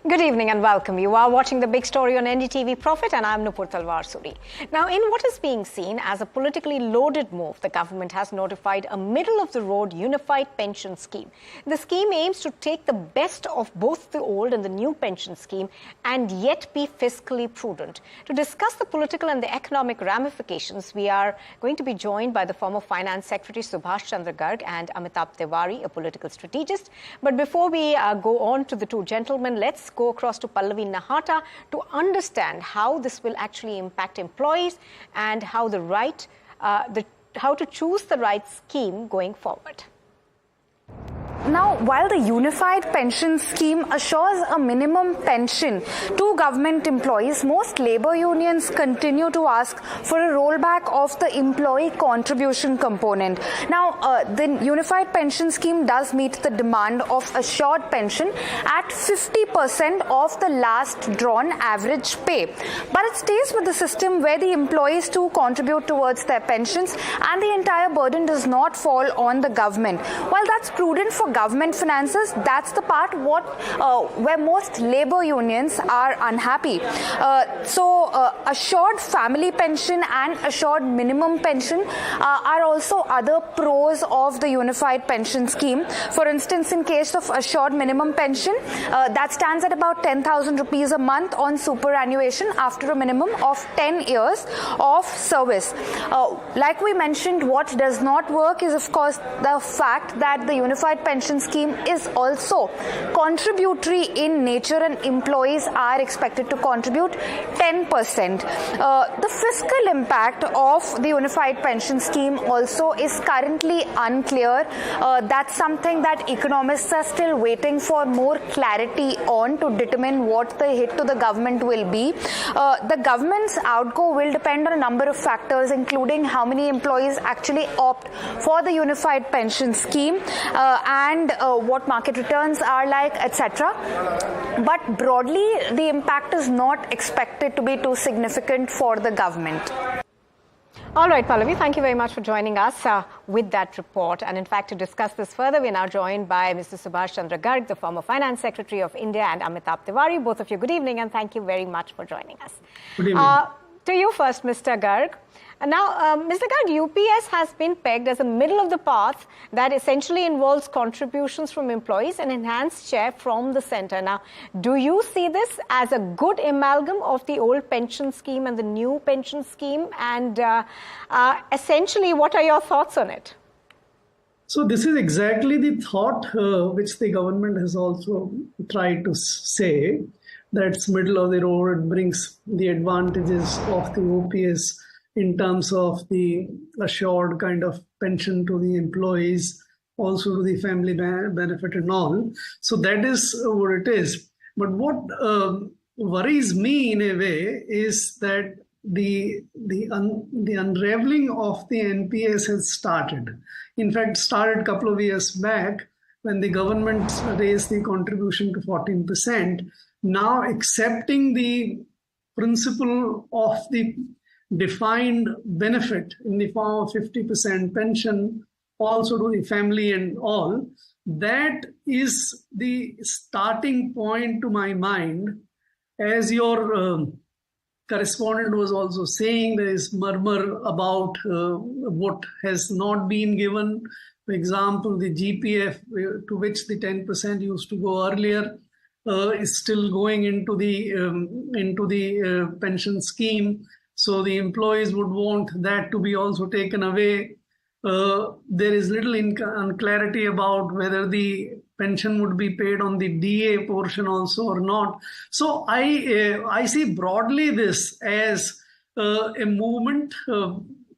Good evening and welcome. You are watching the big story on NDTV Profit and I'm Nupur Talwar Suri. Now, in what is being seen as a politically loaded move, the government has notified a middle-of-the-road unified pension scheme. The scheme aims to take the best of both the old and the new pension scheme and yet be fiscally prudent. To discuss the political and the economic ramifications, we are going to be joined by the former Finance Secretary Subhash Chandra Garg and Amitabh Tiwari, a political strategist. But before we go on to the two gentlemen, let's go across to Pallavi Nahata to understand how this will actually impact employees and how how to choose the right scheme going forward. Now, while the unified pension scheme assures a minimum pension to government employees, most labour unions continue to ask for a rollback of the employee contribution component. Now, the unified pension scheme does meet the demand of assured pension at 50% of the last drawn average pay. But it stays with the system where the employees too contribute towards their pensions and the entire burden does not fall on the government. While that's prudent for government finances, that's the part where most labour unions are unhappy. Assured family pension and assured minimum pension are also other pros of the unified pension scheme. For instance, in case of assured minimum pension, that stands at about 10,000 rupees a month on superannuation after a minimum of 10 years of service. Like we mentioned, what does not work is, of course, the fact that the unified pension scheme is also contributory in nature and employees are expected to contribute 10%. The fiscal impact of the unified pension scheme also is currently unclear. That's something that economists are still waiting for more clarity on to determine what the hit to the government will be. The government's outgo will depend on a number of factors, including how many employees actually opt for the unified pension scheme and what market returns are like, etc. But broadly, the impact is not expected to be too significant for the government. All right, Pallavi, thank you very much for joining us with that report. And in fact, to discuss this further, we are now joined by Mr. Subhash Chandra Garg, the former Finance Secretary of India, and Amitabh Tiwari. Both of you, good evening, and thank you very much for joining us. Good evening. To you first, Mr. Garg. Now, Mr. Garg, UPS has been pegged as a middle of the path that essentially involves contributions from employees and enhanced share from the centre. Now, do you see this as a good amalgam of the old pension scheme and the new pension scheme? And essentially, what are your thoughts on it? So this is exactly the thought which the government has also tried to say, that's middle of the road. It brings the advantages of the OPS in terms of the assured kind of pension to the employees, also to the family benefit and all. So that is what it is. But what worries me in a way is that the unraveling of the NPS has started. In fact, started a couple of years back when the government raised the contribution to 14%. Now accepting the principle of the defined benefit in the form of 50% pension, also to the family and all, that is the starting point to my mind. As your correspondent was also saying, there is murmur about what has not been given. For example, the GPF, to which the 10% used to go earlier, is still going into the pension scheme. So the employees would want that to be also taken away. There is little unclarity about whether the pension would be paid on the DA portion also or not. So I see broadly this as a movement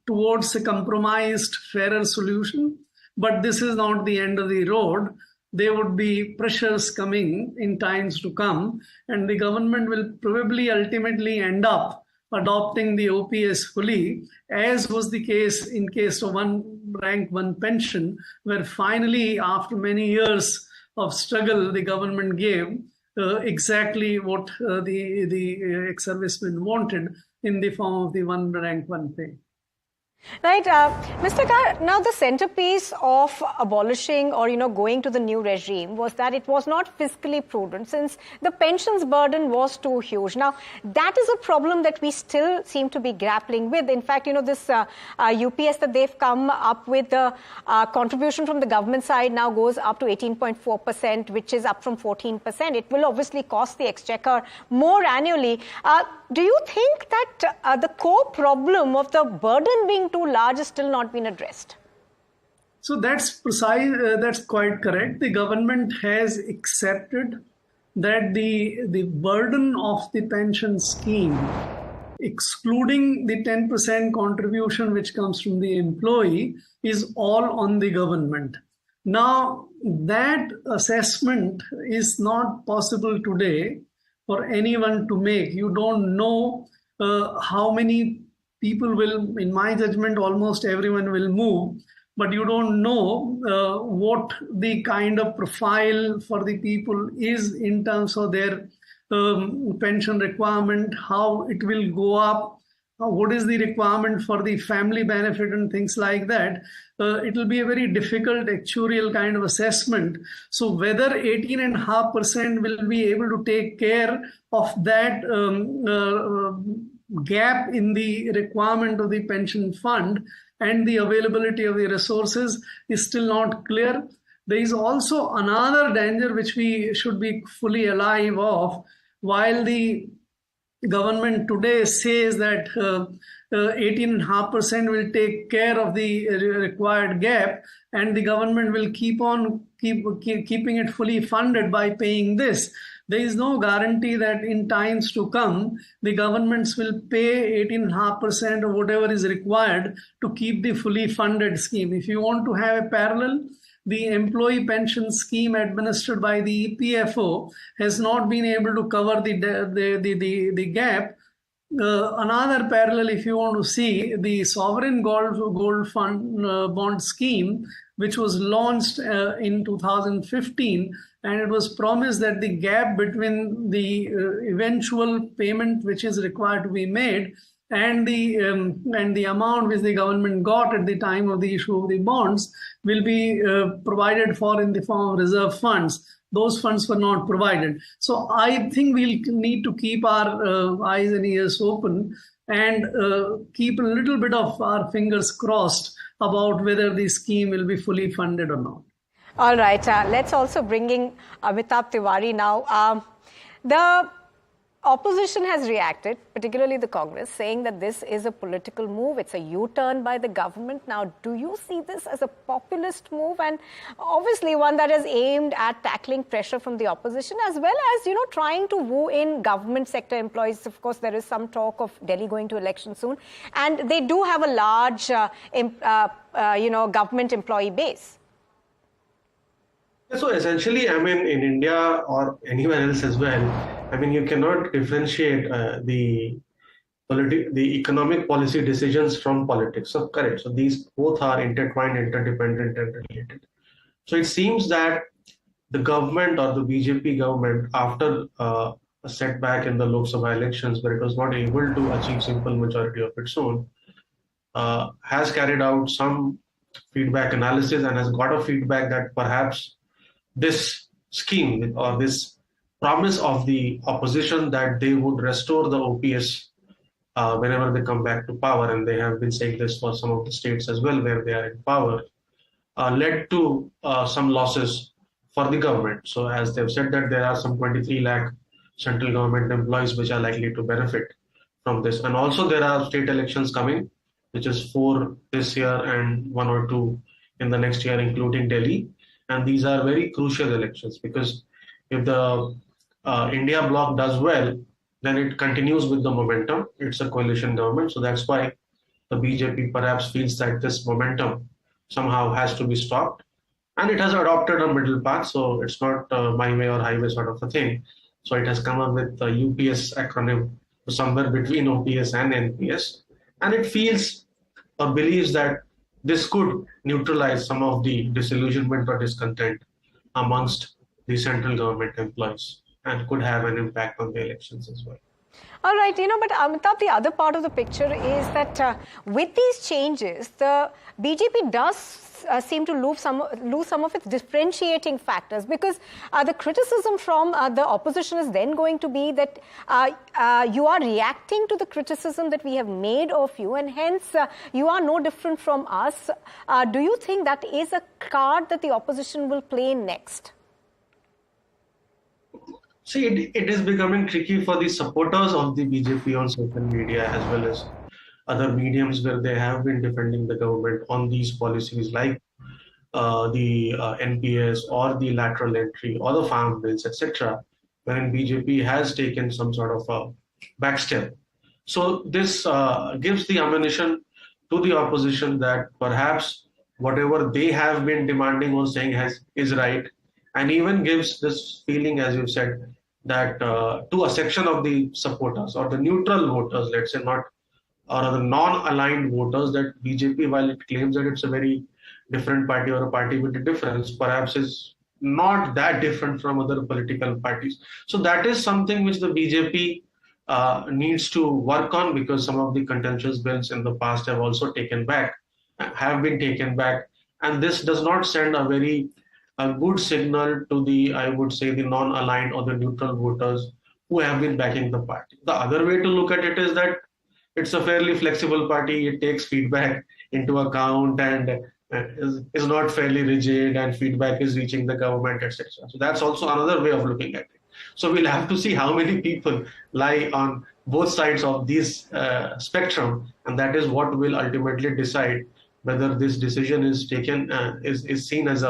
towards a compromised, fairer solution. But this is not the end of the road. There would be pressures coming in times to come, and the government will probably ultimately end up adopting the OPS fully, as was the case in case of one rank, one pension, where finally, after many years of struggle, the government gave exactly what the ex-servicemen wanted in the form of the one rank, one pay. Right, Mr. Gar, now the centerpiece of abolishing or, going to the new regime was that it was not fiscally prudent since the pensions burden was too huge. Now, that is a problem that we still seem to be grappling with. In fact, this UPS that they've come up with, the contribution from the government side now goes up to 18.4%, which is up from 14%. It will obviously cost the exchequer more annually. Do you think that the core problem of the burden being too large has still not been addressed? So that's precise. That's quite correct. The government has accepted that the burden of the pension scheme, excluding the 10% contribution which comes from the employee, is all on the government. Now, that assessment is not possible today for anyone to make. You don't know how many people will, in my judgment, almost everyone will move, but you don't know what the kind of profile for the people is in terms of their pension requirement, how it will go up, what is the requirement for the family benefit and things like that. It will be a very difficult actuarial kind of assessment. So whether 18.5% will be able to take care of that gap in the requirement of the pension fund and the availability of the resources is still not clear. There is also another danger which we should be fully alive of. While the government today says that 18.5% will take care of the required gap, and the government will keeping it fully funded by paying this. There is no guarantee that in times to come, the governments will pay 18.5% or whatever is required to keep the fully funded scheme. If you want to have a parallel, the employee pension scheme administered by the EPFO has not been able to cover the gap. Another parallel, if you want to see, the sovereign gold fund bond scheme, which was launched in 2015, and it was promised that the gap between the eventual payment which is required to be made and the amount which the government got at the time of the issue of the bonds will be provided for in the form of reserve funds. Those funds were not provided. So I think we'll need to keep our eyes and ears open and keep a little bit of our fingers crossed about whether the scheme will be fully funded or not. All right. Let's also bring in Amitabh Tiwari now. The opposition has reacted, particularly the Congress, saying that this is a political move. It's a U-turn by the government. Now, do you see this as a populist move, and obviously one that is aimed at tackling pressure from the opposition as well as, trying to woo in government sector employees? Of course, there is some talk of Delhi going to election soon, and they do have a large, government employee base. So essentially, in India or anywhere else as well, you cannot differentiate the economic policy decisions from politics. So correct. So these both are intertwined, interdependent, and related. So it seems that the government or the BJP government, after a setback in the Lok Sabha elections where it was not able to achieve simple majority of its own, has carried out some feedback analysis and has got a feedback that perhaps this scheme or this promise of the opposition that they would restore the OPS whenever they come back to power, and they have been saying this for some of the states as well where they are in power, led to some losses for the government. So as they've said that there are some 23 lakh central government employees which are likely to benefit from this. And also there are state elections coming, which is 4 this year and 1 or 2 in the next year, including Delhi. And these are very crucial elections because if the India bloc does well, then it continues with the momentum. It's a coalition government. So that's why the BJP perhaps feels that this momentum somehow has to be stopped. And it has adopted a middle path. So it's not my way or highway sort of a thing. So it has come up with the UPS acronym, somewhere between OPS and NPS. And it feels or believes that this could neutralize some of the disillusionment or discontent amongst the central government employees and could have an impact on the elections as well. All right, but Amitabh, the other part of the picture is that with these changes, the BJP does seem to lose some of its differentiating factors, because the criticism from the opposition is then going to be that you are reacting to the criticism that we have made of you, and hence you are no different from us. Do you think that is a card that the opposition will play next? See, it is becoming tricky for the supporters of the BJP on social media as well as other mediums where they have been defending the government on these policies like the NPS or the lateral entry or the farm bills, etc., wherein BJP has taken some sort of a backstep. So this gives the ammunition to the opposition that perhaps whatever they have been demanding or saying is right, and even gives this feeling, as you said, that to a section of the supporters or the neutral voters, let's say, not or the non-aligned voters, that BJP, while it claims that it's a very different party or a party with a difference, perhaps is not that different from other political parties. So that is something which the BJP needs to work on, because some of the contentious bills in the past have been taken back, and this does not send a good signal to the, I would say, the non-aligned or the neutral voters who have been backing the party. The other way to look at it is that it's a fairly flexible party. It takes feedback into account and is not fairly rigid, and feedback is reaching the government, etc. So that's also another way of looking at it. So we'll have to see how many people lie on both sides of this spectrum, and that is what will ultimately decide whether this decision is taken is seen as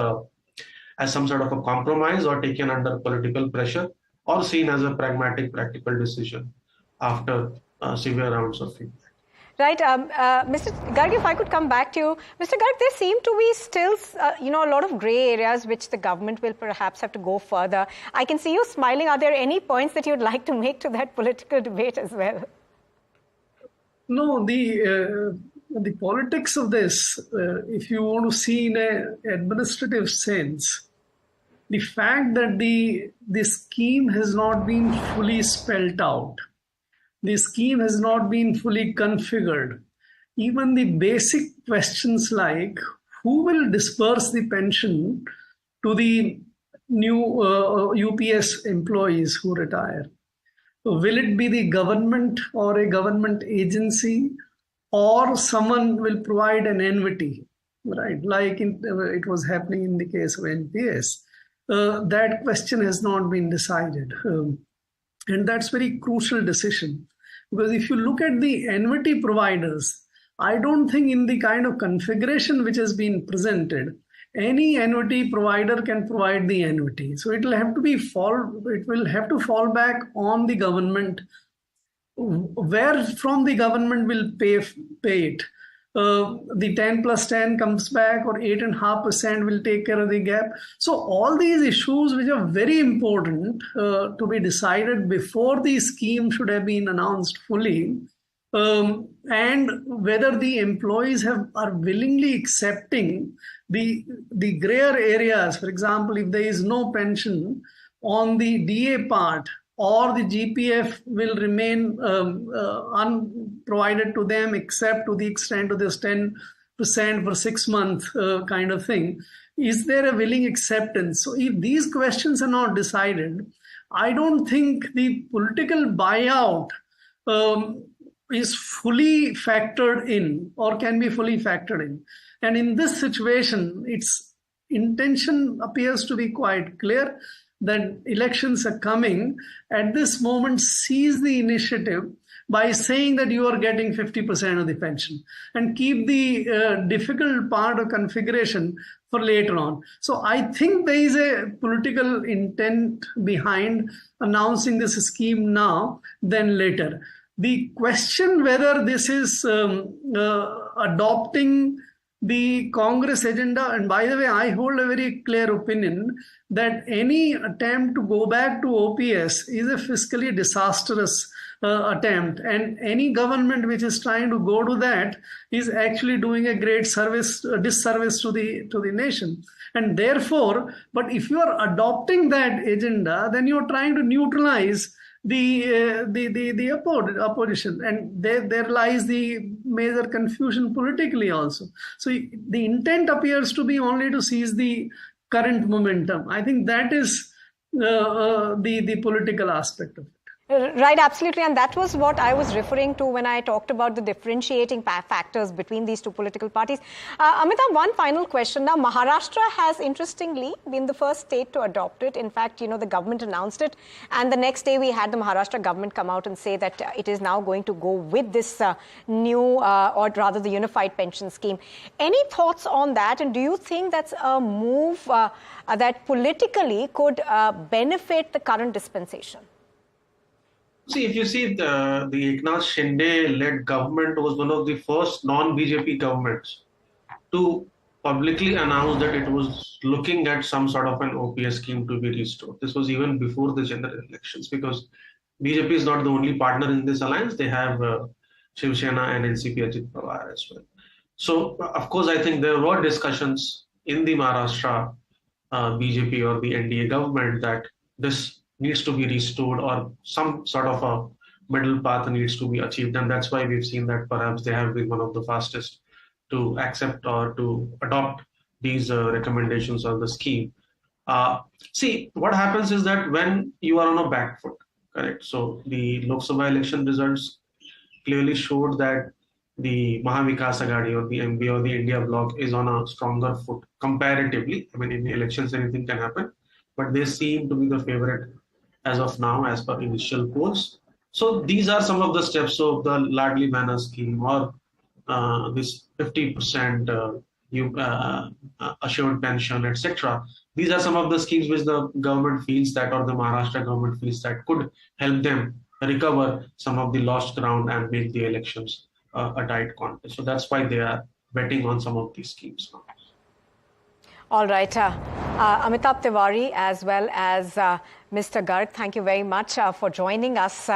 some sort of a compromise or taken under political pressure, or seen as a pragmatic, practical decision after severe rounds of feedback. Right. Mr. Garg, if I could come back to you. Mr. Garg, there seem to be still, a lot of grey areas which the government will perhaps have to go further. I can see you smiling. Are there any points that you'd like to make to that political debate as well? No, the politics of this, if you want to see in an administrative sense, the fact that the scheme has not been fully spelled out, the scheme has not been fully configured, even the basic questions like who will disperse the pension to the new UPS employees who retire? Will it be the government or a government agency, or someone will provide an annuity, right? Like it was happening in the case of NPS. That question has not been decided. And that's very crucial decision. Because if you look at the annuity providers, I don't think in the kind of configuration which has been presented, any annuity provider can provide the annuity. So it will have to fall back on the government, where from the government will pay it. The 10 plus 10 comes back, or 8.5% will take care of the gap. So all these issues which are very important to be decided before the scheme should have been announced fully, and whether the employees are willingly accepting the grayer areas. For example, if there is no pension on the DA part, or the GPF will remain unprovided to them except to the extent of this 10% for 6 months kind of thing. Is there a willing acceptance? So if these questions are not decided, I don't think the political buyout is fully factored in, or can be fully factored in. And in this situation, its intention appears to be quite clear, that elections are coming. At this moment, seize the initiative by saying that you are getting 50% of the pension, and keep the difficult part of configuration for later on. So I think there is a political intent behind announcing this scheme now than later. The question whether this is adopting the Congress agenda, and by the way, I hold a very clear opinion that any attempt to go back to OPS is a fiscally disastrous attempt, and any government which is trying to go to that is actually doing a great disservice to the nation. And therefore, but if you are adopting that agenda, then you are trying to neutralize the opposition, and there lies the major confusion politically also. So the intent appears to be only to seize the current momentum. I think that is the political aspect of it. Right, absolutely. And that was what I was referring to when I talked about the differentiating factors between these two political parties. Amitabh, one final question. Now, Maharashtra has, interestingly, been the first state to adopt it. In fact, the government announced it. And the next day, we had the Maharashtra government come out and say that it is now going to go with this new, or rather the unified pension scheme. Any thoughts on that? And do you think that's a move that politically could benefit the current dispensation? See, if you see the Eknath Shinde-led government was one of the first non-BJP governments to publicly announce that it was looking at some sort of an OPS scheme to be restored. This was even before the general elections, because BJP is not the only partner in this alliance. They have Shiv Sena and NCP Ajit Pawar as well. So, of course, I think there were discussions in the Maharashtra BJP or the NDA government that this needs to be restored, or some sort of a middle path needs to be achieved. And that's why we've seen that perhaps they have been one of the fastest to accept or to adopt these recommendations of the scheme. See, what happens is that when you are on a back foot, correct? So the Lok Sabha election results clearly showed that the Mahavikas Aghadi or the MB or the India bloc is on a stronger foot comparatively. I mean, in the elections, anything can happen, but they seem to be the favorite as of now, as per initial polls. So these are some of the steps of the Ladli Behna scheme, or this 50% assured pension, etc. These are some of the schemes which the government feels that, or the Maharashtra government feels that, could help them recover some of the lost ground and make the elections a tight contest. So that's why they are betting on some of these schemes now. All right. Amitabh Tiwari as well as Mr. Garg, thank you very much for joining us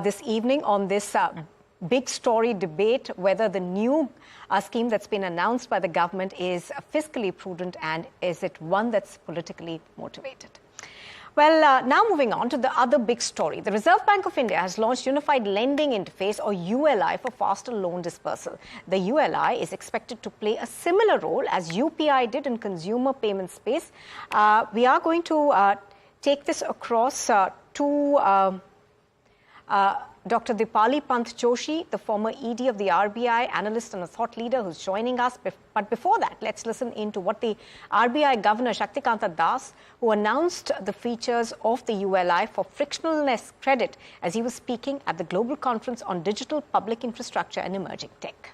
this evening on this big story debate, whether the new scheme that's been announced by the government is fiscally prudent and is it one that's politically motivated. Well, now moving on to the other big story. The Reserve Bank of India has launched Unified Lending Interface, or ULI, for faster loan dispersal. The ULI is expected to play a similar role as UPI did in consumer payment space. We are going to take this across to Dr. Deepali Pant Joshi, the former ED of the RBI, analyst and a thought leader who's joining us. But before that, let's listen into what the RBI Governor Shaktikanta Das, who announced the features of the ULI for frictionless credit as he was speaking at the Global Conference on Digital Public Infrastructure and Emerging Tech.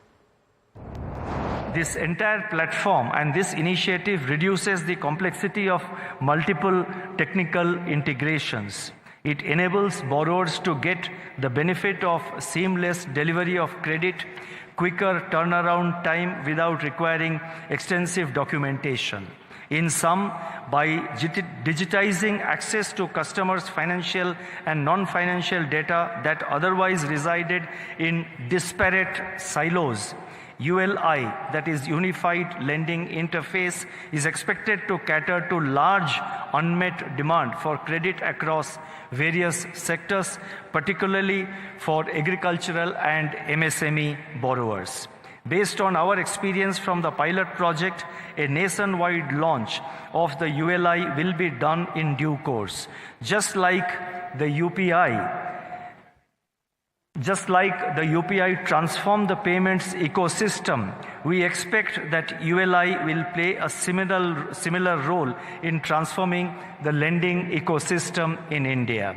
This entire platform and this initiative reduces the complexity of multiple technical integrations. It enables borrowers to get the benefit of seamless delivery of credit, quicker turnaround time without requiring extensive documentation. In sum, by digitizing access to customers' financial and non-financial data that otherwise resided in disparate silos, ULI, that is Unified Lending Interface, is expected to cater to large unmet demand for credit across various sectors, particularly for agricultural and MSME borrowers. Based on our experience from the pilot project, a nationwide launch of the ULI will be done in due course. Just like the UPI transformed the payments ecosystem, we expect that ULI will play a similar role in transforming the lending ecosystem in India.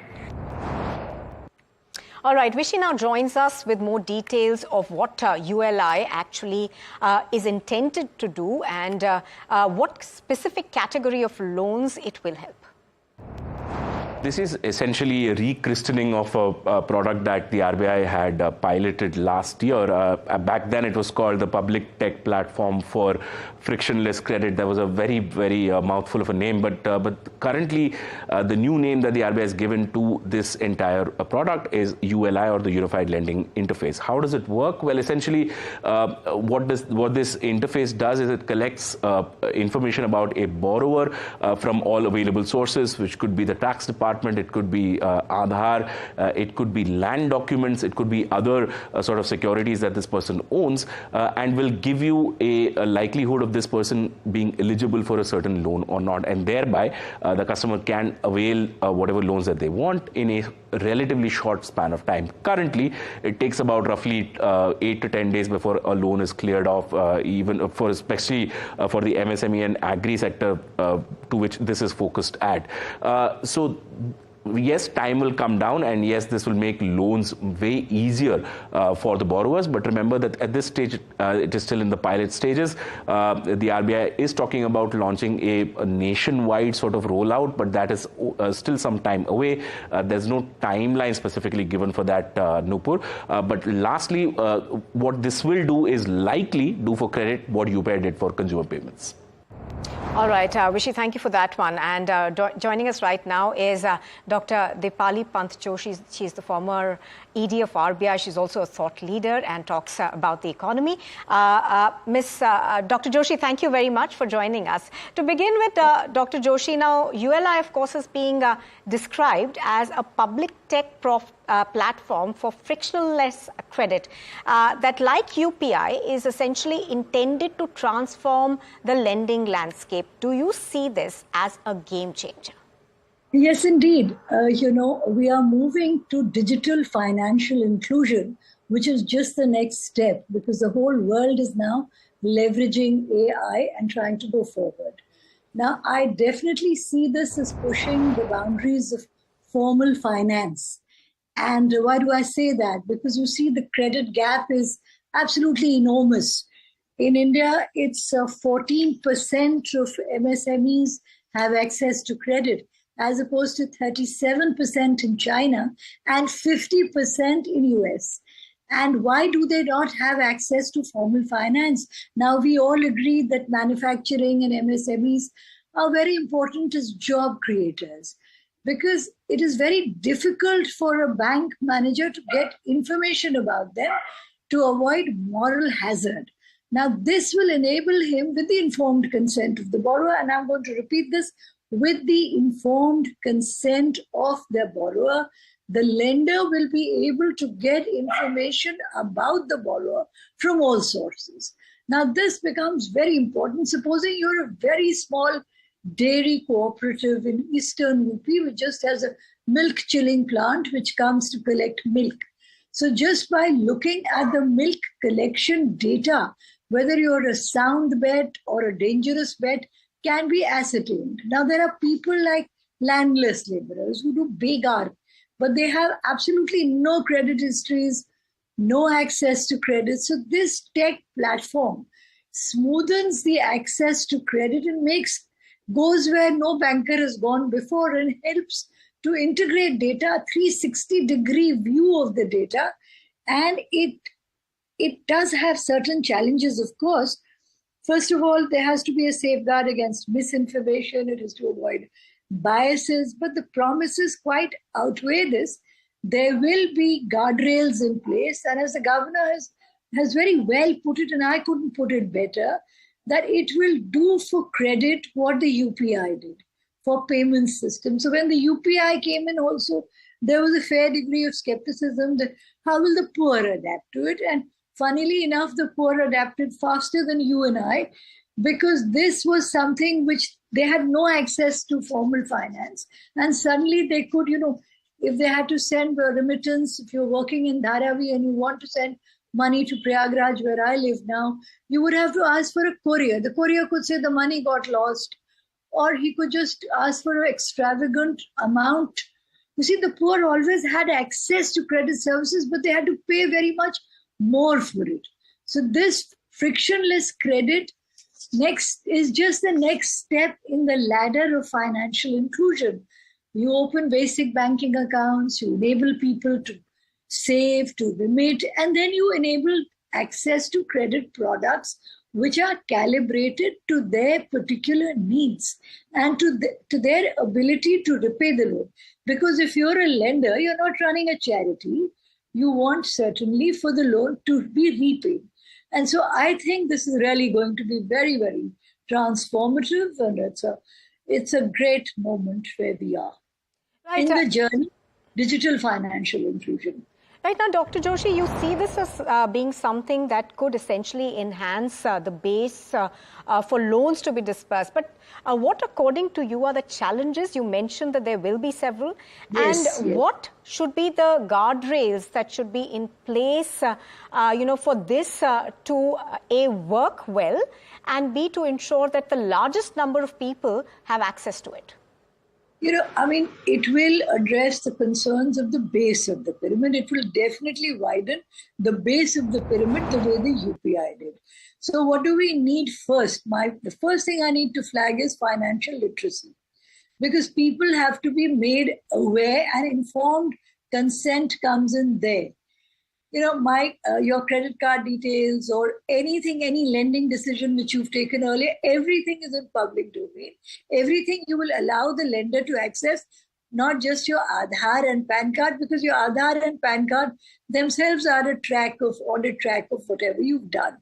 All right, Vishy now joins us with more details of what ULI actually is intended to do and what specific category of loans it will help. This is essentially a rechristening of a product that the RBI had piloted last year. Back then it was called the Public Tech Platform for Frictionless Credit. That was a very, very mouthful of a name, but currently the new name that the RBI has given to this entire product is ULI, or the Unified Lending Interface. How does it work? Well, essentially what this interface does is it collects information about a borrower from all available sources, which could be the tax department, department, it could be Aadhaar, it could be land documents, it could be other sort of securities that this person owns, and will give you a likelihood of this person being eligible for a certain loan or not, and thereby the customer can avail whatever loans that they want in a relatively short span of time. Currently, it takes about roughly 8 to 10 days before a loan is cleared off, even for especially for the MSME and agri sector to which this is focused at. So yes, time will come down, and yes, this will make loans way easier for the borrowers. But remember that at this stage, it is still in the pilot stages. The RBI is talking about launching a nationwide sort of rollout, but that is still some time away. There's no timeline specifically given for that, Nupur. But lastly, what this will do is likely do for credit what UPI did for consumer payments. All right, Vishy, thank you for that one. And joining us right now is Dr. Deepali Pant Joshi. She's the former ED of RBI. She's also a thought leader and talks about the economy. Dr. Joshi, thank you very much for joining us. To begin with, Dr. Joshi, now ULI, of course, is being described as a public tech platform for frictionless credit that, like UPI, is essentially intended to transform the lending landscape. Do you see this as a game changer? Yes, indeed. We are moving to digital financial inclusion, which is just the next step, because the whole world is now leveraging AI and trying to go forward. Now, I definitely see this as pushing the boundaries of formal finance. And why do I say that? Because you see, the credit gap is absolutely enormous. In India, it's 14% of MSMEs have access to credit, as opposed to 37% in China and 50% in US. And why do they not have access to formal finance? Now, we all agree that manufacturing and MSMEs are very important as job creators, because it is very difficult for a bank manager to get information about them to avoid moral hazard. Now, this will enable him, with the informed consent of the borrower, and I'm going to repeat this, with the informed consent of the borrower, the lender will be able to get information about the borrower from all sources. Now, this becomes very important. Supposing you're a very small dairy cooperative in eastern UP, which just has a milk chilling plant which comes to collect milk. So just by looking at the milk collection data, whether you're a sound bet or a dangerous bet can be ascertained. Now, there are people like landless laborers who do big art, but they have absolutely no credit histories, no access to credit. So this tech platform smoothens the access to credit and goes where no banker has gone before, and helps to integrate data, 360-degree view of the data. And it does have certain challenges, of course. First of all, there has to be a safeguard against misinformation. It is to avoid biases, but the promises quite outweigh this. There will be guardrails in place, and as the governor has very well put it, and I couldn't put it better, that it will do for credit what the UPI did for payment system. So when the UPI came in also, there was a fair degree of skepticism that how will the poor adapt to it? And funnily enough, the poor adapted faster than you and I, because this was something which they had no access to formal finance. And suddenly they could, if they had to send a remittance, if you're working in Dharavi and you want to send money to Prayagraj, where I live now, you would have to ask for a courier. The courier could say the money got lost, or he could just ask for an extravagant amount. You see, the poor always had access to credit services, but they had to pay very much more for it. So this frictionless credit is just the next step in the ladder of financial inclusion. You open basic banking accounts, you enable people to save, to remit, and then you enable access to credit products which are calibrated to their particular needs and to their ability to repay the loan. Because if you're a lender, you're not running a charity. You want certainly for the loan to be repaid. And so I think this is really going to be very, very transformative, and it's a great moment where we are. in the journey, digital financial inclusion. Right now, Dr. Joshi, you see this as being something that could essentially enhance the base for loans to be disbursed. But what, according to you, are the challenges? You mentioned that there will be several. Yes, and yes. what should be the guardrails that should be in place, for this to A, work well, and B, to ensure that the largest number of people have access to it? It will address the concerns of the base of the pyramid. It will definitely widen the base of the pyramid the way the UPI did. So what do we need first? The first thing I need to flag is financial literacy, because people have to be made aware, and informed consent comes in there. Your credit card details or anything, any lending decision which you've taken earlier, everything is in public domain. Everything you will allow the lender to access, not just your Aadhaar and PAN card, because your Aadhaar and PAN card themselves are audit track of whatever you've done.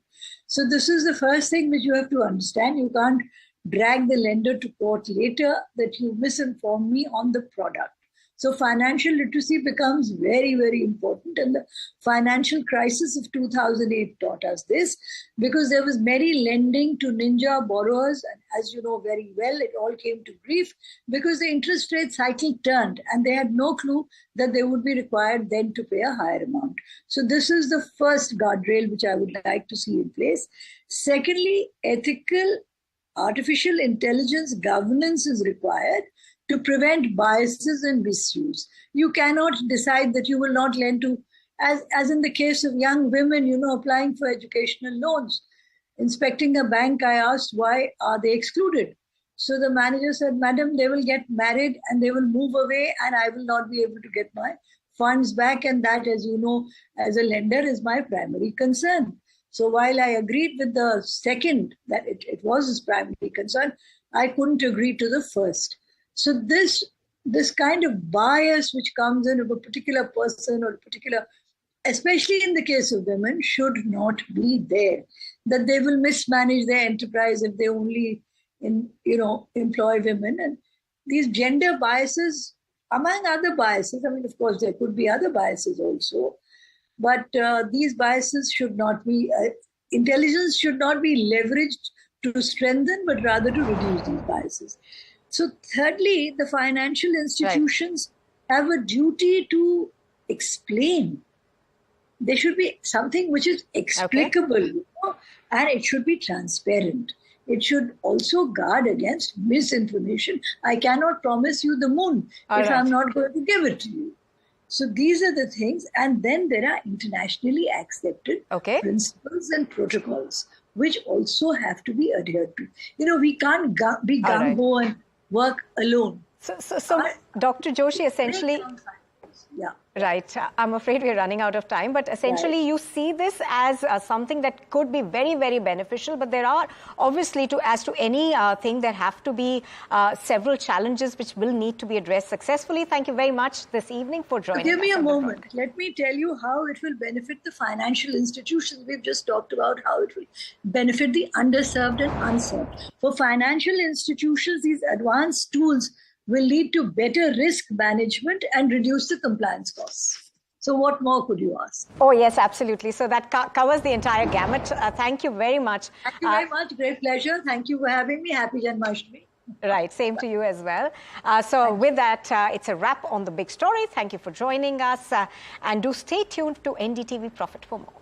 So this is the first thing which you have to understand. You can't drag the lender to court later that you misinformed me on the product. So financial literacy becomes very, very important. And the financial crisis of 2008 taught us this, because there was many lending to ninja borrowers. And as you know very well, it all came to grief because the interest rate cycle turned and they had no clue that they would be required then to pay a higher amount. So this is the first guardrail which I would like to see in place. Secondly, ethical artificial intelligence governance is required to prevent biases and misuse. You cannot decide that you will not lend to, as in the case of young women, applying for educational loans. Inspecting a bank, I asked, why are they excluded? So the manager said, madam, they will get married and they will move away and I will not be able to get my funds back. And that, as you know, as a lender is my primary concern. So while I agreed with the second, that it was his primary concern, I couldn't agree to the first. So this kind of bias which comes in of a particular person or a particular, especially in the case of women, should not be there. That they will mismanage their enterprise if they only employ women. And these gender biases, among other biases, of course, there could be other biases also, but these biases should not be, intelligence should not be leveraged to strengthen, but rather to reduce these biases. So thirdly, the financial institutions have a duty to explain. There should be something which is explicable, and it should be transparent. It should also guard against misinformation. I cannot promise you the moon if I'm not going to give it to you. So these are the things. And then there are internationally accepted principles and protocols, which also have to be adhered to. We can't be gung-ho and work alone. So Dr. Joshi, essentially, right. I'm afraid we're running out of time, but essentially you see this as something that could be very, very beneficial. But there are obviously, as to any thing, there have to be several challenges which will need to be addressed successfully. Thank you very much this evening for joining us. Give me a moment. Let me tell you how it will benefit the financial institutions. We've just talked about how it will benefit the underserved and unserved. For financial institutions, these advanced tools will lead to better risk management and reduce the compliance costs. So what more could you ask? Oh, yes, absolutely. So that covers the entire gamut. Thank you very much. Thank you very much. Great pleasure. Thank you for having me. Happy Janmashtami. Right. Same to you as well. So with that, it's a wrap on the big story. Thank you for joining us. And do stay tuned to NDTV Profit for more.